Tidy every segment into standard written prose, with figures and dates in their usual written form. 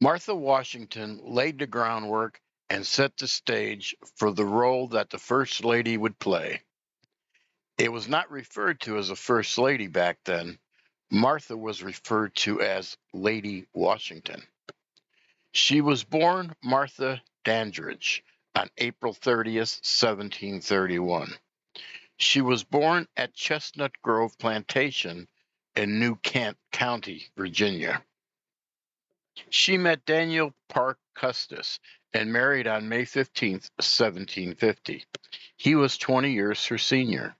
Martha Washington laid the groundwork and set the stage for the role that the First Lady would play. It was not referred to as a First Lady back then. Martha was referred to as Lady Washington. She was born Martha Dandridge on April 30th, 1731. She was born at Chestnut Grove Plantation in New Kent County, Virginia. She met Daniel Parke Custis and married on May 15th, 1750. He was 20 years her senior.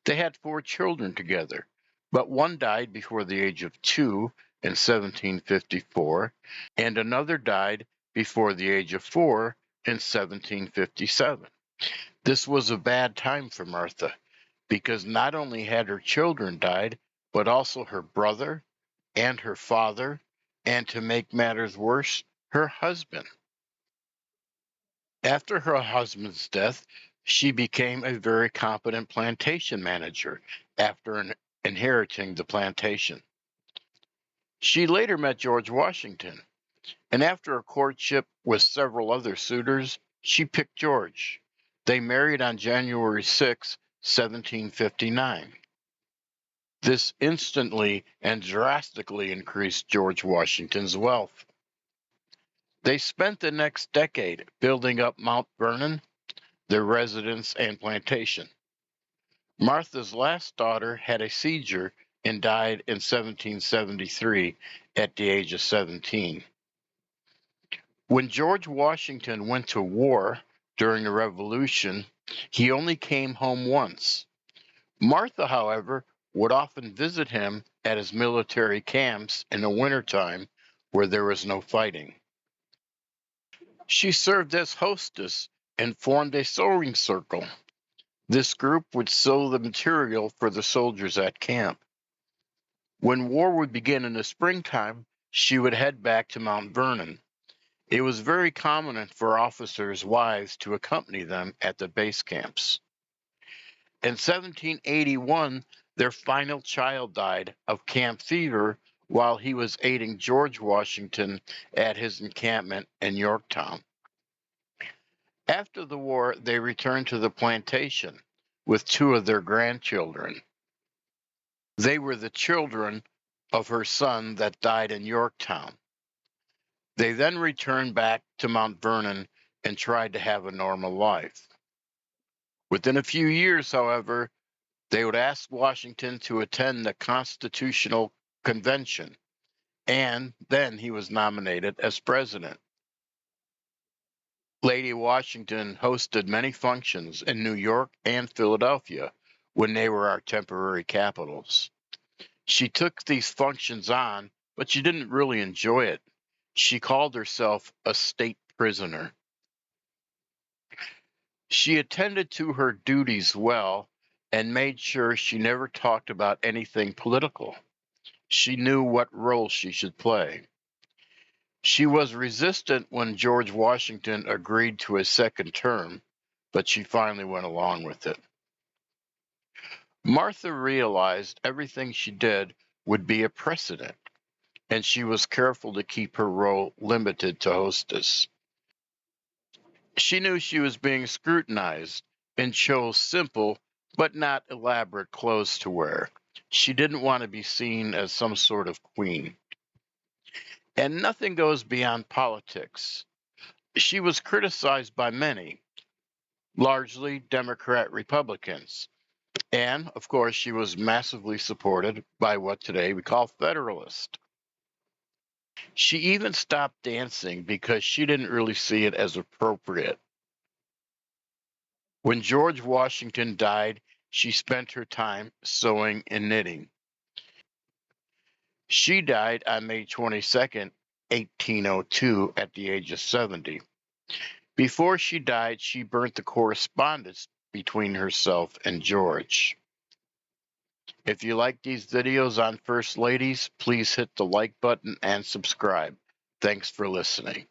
They had 4 children together, but one died before the age of 2 in 1754, and another died before the age of 4 in 1757. This was a bad time for Martha, because not only had her children died, but also her brother and her father, and to make matters worse, her husband. After her husband's death, she became a very competent plantation manager after inheriting the plantation. She later met George Washington, and after a courtship with several other suitors, she picked George. They married on January 6, 1759. This instantly and drastically increased George Washington's wealth. They spent the next decade building up Mount Vernon, their residence and plantation. Martha's last daughter had a seizure and died in 1773 at the age of 17. When George Washington went to war during the Revolution, he only came home once. Martha, however, would often visit him at his military camps in the wintertime where there was no fighting. She served as hostess and formed a sewing circle. This group would sew the material for the soldiers at camp. When war would begin in the springtime, she would head back to Mount Vernon. It was very common for officers' wives to accompany them at the base camps. In 1781, their final child died of camp fever while he was aiding George Washington at his encampment in Yorktown. After the war, they returned to the plantation with 2 of their grandchildren. They were the children of her son that died in Yorktown. They then returned back to Mount Vernon and tried to have a normal life. Within a few years, however, they would ask Washington to attend the Constitutional Convention, and then he was nominated as president. Lady Washington hosted many functions in New York and Philadelphia when they were our temporary capitals. She took these functions on, but she didn't really enjoy it. She called herself a state prisoner. She attended to her duties well and made sure she never talked about anything political. She knew what role she should play. She was resistant when George Washington agreed to a second term, but she finally went along with it. Martha realized everything she did would be a precedent, and she was careful to keep her role limited to hostess. She knew she was being scrutinized and chose simple but not elaborate clothes to wear. She didn't want to be seen as some sort of queen. And nothing goes beyond politics. She was criticized by many, largely Democrat Republicans. And, of course, she was massively supported by what today we call Federalists. She even stopped dancing because she didn't really see it as appropriate. When George Washington died, she spent her time sewing and knitting. She died on May 22nd, 1802, at the age of 70. Before she died, she burnt the correspondence between herself and George. If you like these videos on First Ladies, please hit the like button and subscribe. Thanks for listening.